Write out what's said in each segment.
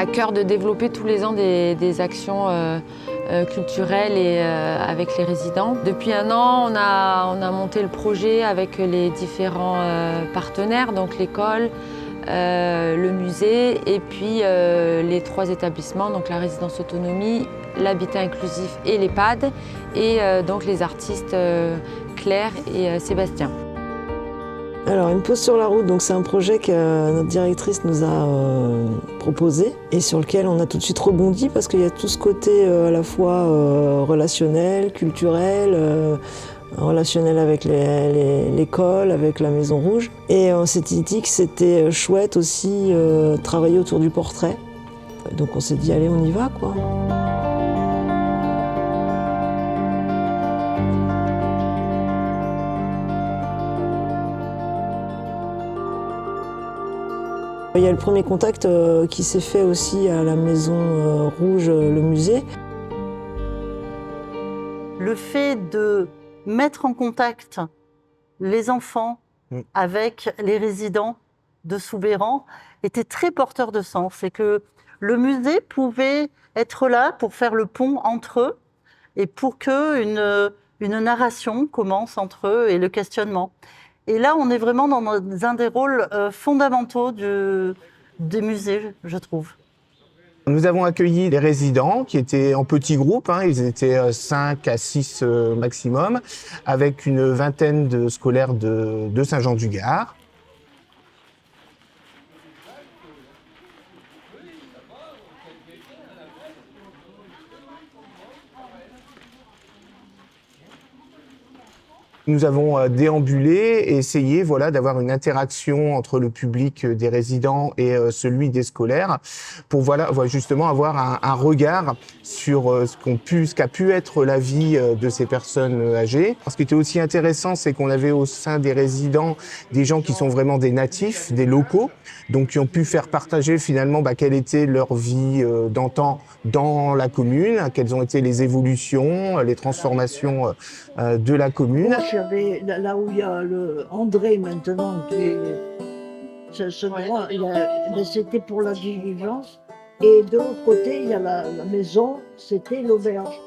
à cœur de développer tous les ans des actions culturelles et avec les résidents. Depuis un an, on a monté le projet avec les différents partenaires, donc l'école, le musée et puis les 3 établissements, donc la résidence autonomie, l'habitat inclusif et l'EHPAD, et donc les artistes Claire et Sébastien. Alors, une pause sur la route, donc c'est un projet que notre directrice nous a proposé et sur lequel on a tout de suite rebondi parce qu'il y a tout ce côté à la fois relationnel, culturel, relationnel avec l'école, avec la Maison Rouge. Et on s'était dit que c'était chouette aussi travailler autour du portrait. Donc on s'est dit, allez, on y va, quoi. Il y a le premier contact qui s'est fait aussi à la Maison Rouge, le musée. Le fait de mettre en contact les enfants avec les résidents de Soubeyran était très porteur de sens et que le musée pouvait être là pour faire le pont entre eux et pour qu'une narration commence entre eux et le questionnement. Et là, on est vraiment dans un des rôles fondamentaux des musées, je trouve. Nous avons accueilli les résidents qui étaient en petits groupes, ils étaient 5 à 6 maximum, avec une vingtaine de scolaires de Saint-Jean-du-Gard. Nous avons déambulé et essayé d'avoir une interaction entre le public des résidents et celui des scolaires pour justement avoir un regard sur ce qu'a pu être la vie de ces personnes âgées. Ce qui était aussi intéressant, c'est qu'on avait au sein des résidents des gens qui sont vraiment des natifs, des locaux, donc qui ont pu faire partager finalement quelle était leur vie d'antan dans la commune, quelles ont été les évolutions, les transformations de la commune. Là où il y a le André maintenant, c'était pour la diligence. Et de l'autre côté, il y a la maison, c'était l'auberge.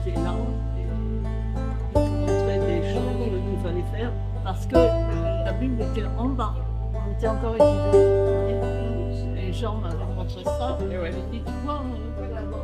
Était là et montrait des choses qu'il fallait faire parce que la Bible était en bas, on était encore étudiants. Les gens m'avaient montré ça, et ouais. J'ai dit, tu vois, on peut l'avoir.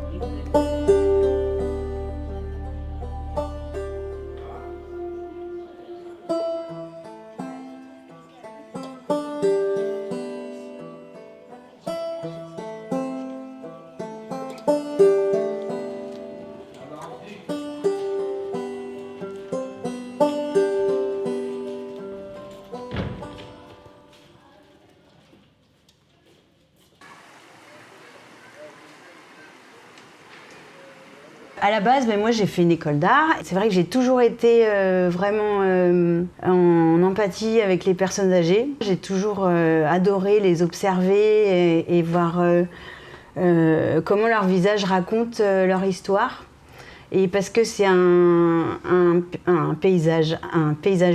À la base, moi j'ai fait une école d'art. C'est vrai que j'ai toujours été vraiment en empathie avec les personnes âgées. J'ai toujours adoré les observer et voir comment leur visage raconte leur histoire. Et parce que c'est un paysage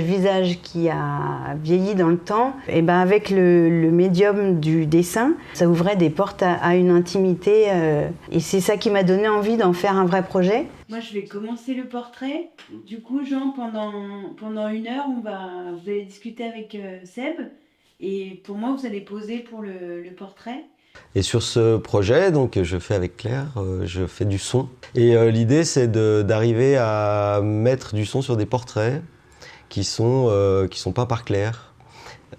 visage qui a vieilli dans le temps, et ben avec le médium du dessin, ça ouvrait des portes à une intimité. Et c'est ça qui m'a donné envie d'en faire un vrai projet. Moi, je vais commencer le portrait. Du coup, Jean, pendant 1 heure, vous allez discuter avec Seb. Et pour moi, vous allez poser pour le portrait. Et sur ce projet, donc je fais avec Claire, je fais du son. Et l'idée, c'est d'arriver à mettre du son sur des portraits qui sont peints par Claire.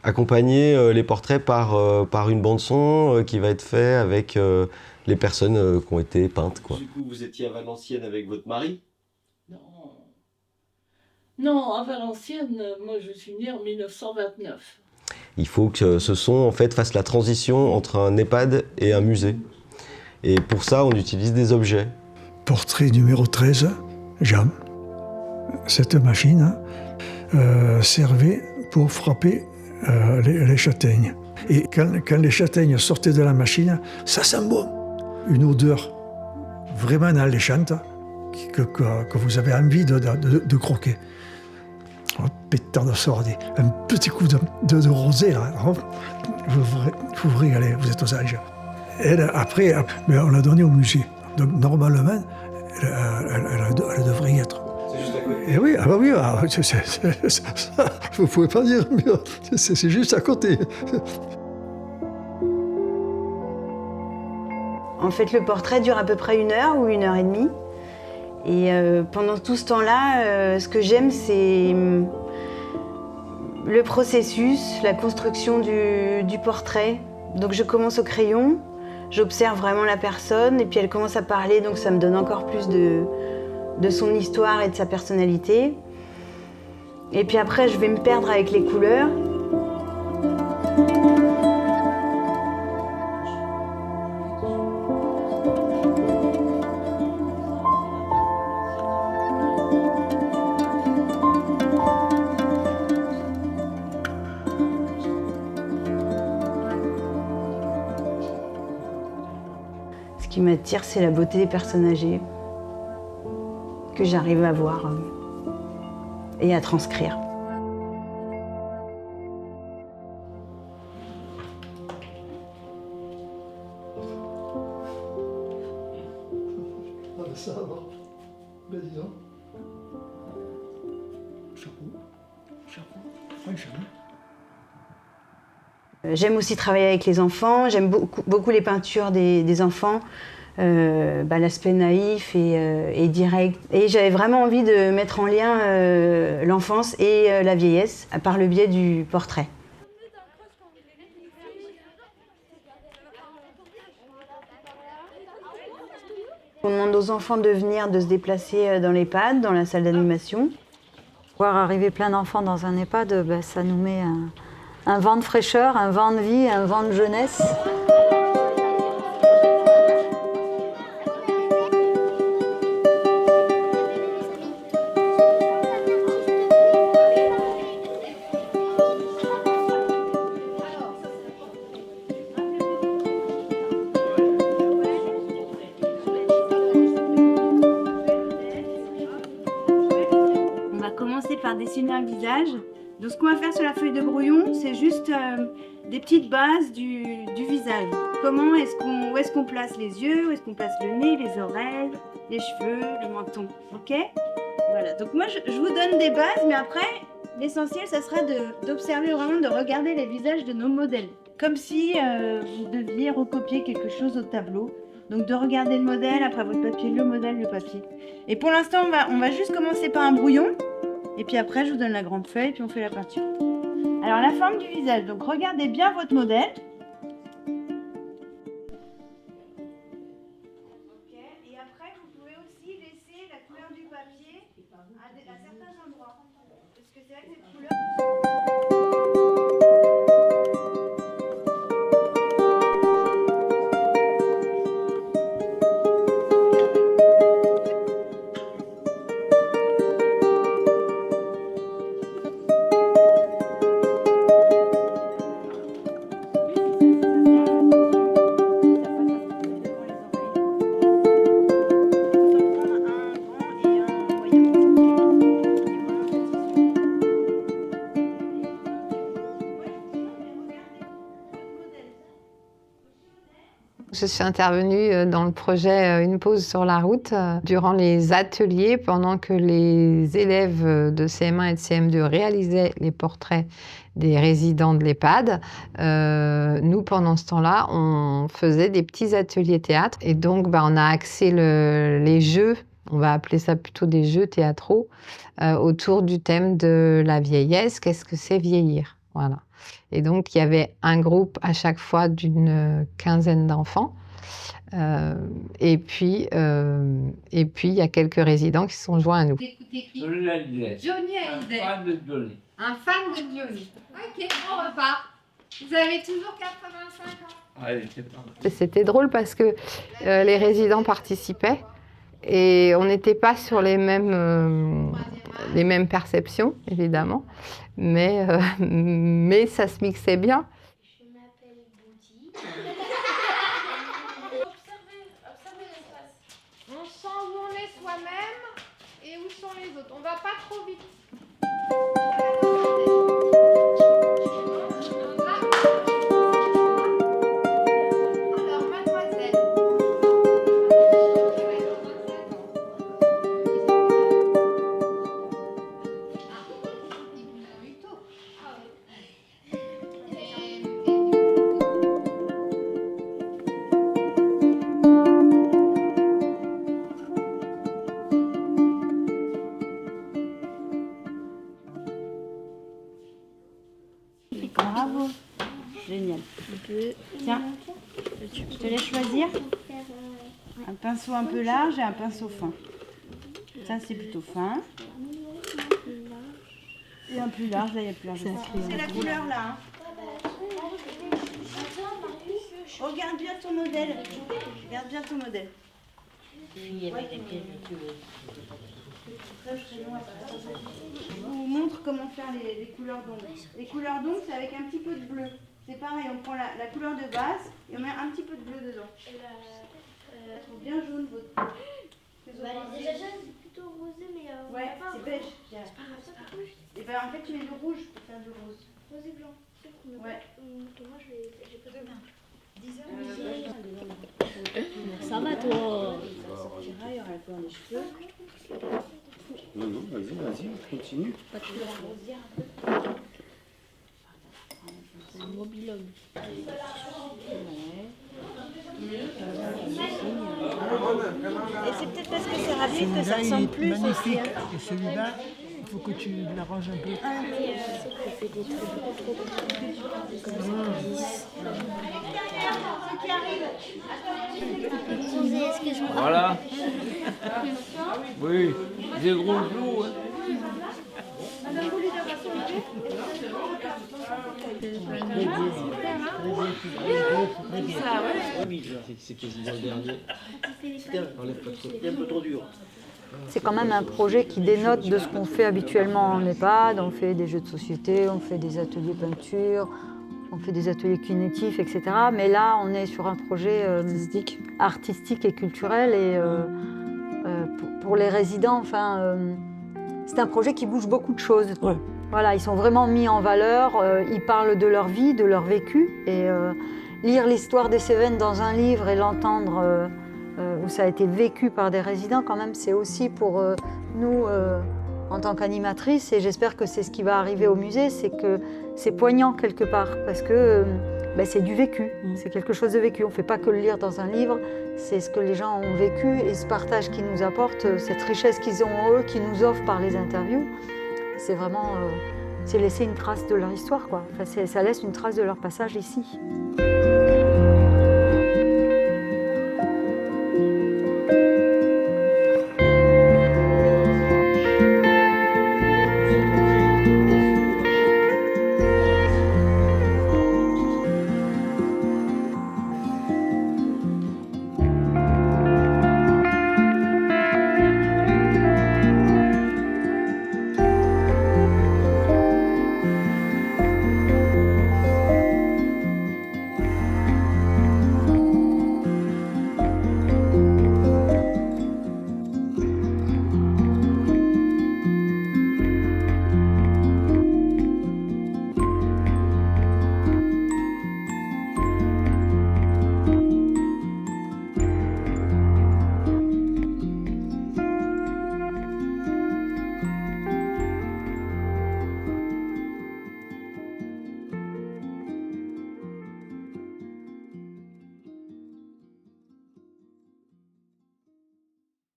Accompagner les portraits par une bande son qui va être faite avec les personnes qui ont été peintes, quoi. Du coup, vous étiez à Valenciennes avec votre mari ? Non, à Valenciennes, moi je suis née en 1929. Il faut que ce son en fait fasse la transition entre un EHPAD et un musée. Et pour ça, on utilise des objets. Portrait numéro 13, Jean. Cette machine servait pour frapper les châtaignes. Et quand les châtaignes sortaient de la machine, ça sent bon. Une odeur vraiment alléchante que vous avez envie de croquer. Un pétard de sordi, un petit coup de rosé, là. Vous vous régalez, vous êtes aux anges. Elle, après, on l'a donnée au musée. Donc normalement, elle devrait y être. C'est juste à côté. Et oui, ah bah oui, vous ne pouvez pas dire, mais c'est juste à côté. En fait, le portrait dure à peu près 1 heure ou 1 heure et demie. Et pendant tout ce temps-là, ce que j'aime, c'est le processus, la construction du portrait. Donc je commence au crayon, j'observe vraiment la personne, et puis elle commence à parler, donc ça me donne encore plus de son histoire et de sa personnalité. Et puis après, je vais me perdre avec les couleurs. Ce qui m'attire, c'est la beauté des personnes âgées que j'arrive à voir et à transcrire. Ça va. Ben dis donc. Chapeau. Oui, chapeau. J'aime aussi travailler avec les enfants, j'aime beaucoup les peintures des enfants, l'aspect naïf et direct. Et j'avais vraiment envie de mettre en lien l'enfance et la vieillesse par le biais du portrait. On demande aux enfants de venir, de se déplacer dans l'EHPAD, dans la salle d'animation. Voir arriver plein d'enfants dans un EHPAD, ça nous met un vent de fraîcheur, un vent de vie, un vent de jeunesse. On va commencer par dessiner un visage. Donc ce qu'on va faire sur la feuille de brouillon, c'est juste des petites bases du visage. Où est-ce qu'on place les yeux, où est-ce qu'on place le nez, les oreilles, les cheveux, le menton, ok? Voilà, donc moi je vous donne des bases, mais après, l'essentiel, ça sera d'observer vraiment, de regarder les visages de nos modèles. Comme si vous deviez recopier quelque chose au tableau. Donc de regarder le modèle, après votre papier, le modèle, le papier. Et pour l'instant, on va juste commencer par un brouillon. Et puis après, je vous donne la grande feuille, puis on fait la peinture. Alors, la forme du visage. Donc, regardez bien votre modèle. Ok. Et après, vous pouvez aussi laisser la couleur du papier à certains endroits. Parce que c'est vrai que cette couleur... Je suis intervenue dans le projet Une pause sur la route durant les ateliers pendant que les élèves de CM1 et de CM2 réalisaient les portraits des résidents de l'EHPAD. Nous, pendant ce temps-là, on faisait des petits ateliers théâtre et donc on a axé les jeux, on va appeler ça plutôt des jeux théâtraux, autour du thème de la vieillesse. Qu'est-ce que c'est vieillir? Voilà. Et donc, il y avait un groupe à chaque fois d'une quinzaine d'enfants. Et puis, il y a quelques résidents qui se sont joints à nous. Écoutez qui? Johnny Hallyday. Johnny Hallyday. Un fan de Johnny. Un fan de Johnny. Ok, on repart. Vous avez toujours 85 ans. C'était drôle parce que les résidents participaient et on n'était pas sur les mêmes perceptions, évidemment, mais ça se mixait bien. Je m'appelle Boudi. Observez l'espace. On sent où on est soi-même et où sont les autres. On va pas trop vite. Alors, mademoiselle. Bravo. Génial. Tiens, je te laisse choisir un pinceau un peu large et un pinceau fin. Ça, c'est plutôt fin. Et un plus large, là, il y a plus large. C'est la couleur, là. Hein. Regarde bien ton modèle. Regarde bien ton modèle. Je vous montre comment faire les couleurs d'ombre. Les couleurs d'ombre, c'est avec un petit peu de bleu. C'est pareil, on prend la couleur de base et on met un petit peu de bleu dedans. Trop bien jaune votre. Déjà jaune, c'est plutôt rosé, mais ouais, c'est beige. C'est pas grave, c'est pas grave. Et ben en fait, tu mets du rouge pour faire du rose. Rose et blanc. Ouais. Moi, j'ai pas de bien. 10 heures. Ça va, toi? Ça sortira, il y aura la couleur des cheveux. Non, non, vas-y, continue. Pas de couleur rosière un peu. C'est un mobilhomme. Et c'est peut-être parce que c'est rapide que ça ressemble plus aussi. Magnifique. Et celui-là, il faut que tu l'arranges un peu. Voilà. Oui, des gros jours. Hein. C'est quasiment le dernier. Enlève pas trop. C'est un peu trop dur. C'est quand même un projet qui dénote de ce qu'on fait habituellement en EHPAD. On fait des jeux de société, on fait des ateliers peinture, on fait des ateliers kinétifs, etc. Mais là, on est sur un projet artistique et culturel. Et pour les résidents, enfin, c'est un projet qui bouge beaucoup de choses. Ouais. Voilà, ils sont vraiment mis en valeur. Ils parlent de leur vie, de leur vécu. Et lire l'histoire des Cévennes dans un livre et l'entendre où ça a été vécu par des résidents, quand même, c'est aussi pour nous, en tant qu'animatrices, et j'espère que c'est ce qui va arriver au musée, c'est que c'est poignant quelque part, parce que c'est du vécu, c'est quelque chose de vécu. On ne fait pas que le lire dans un livre, c'est ce que les gens ont vécu, et ce partage qu'ils nous apportent, cette richesse qu'ils ont eux, qu'ils nous offrent par les interviews, c'est vraiment c'est laisser une trace de leur histoire, quoi. Enfin, ça laisse une trace de leur passage ici.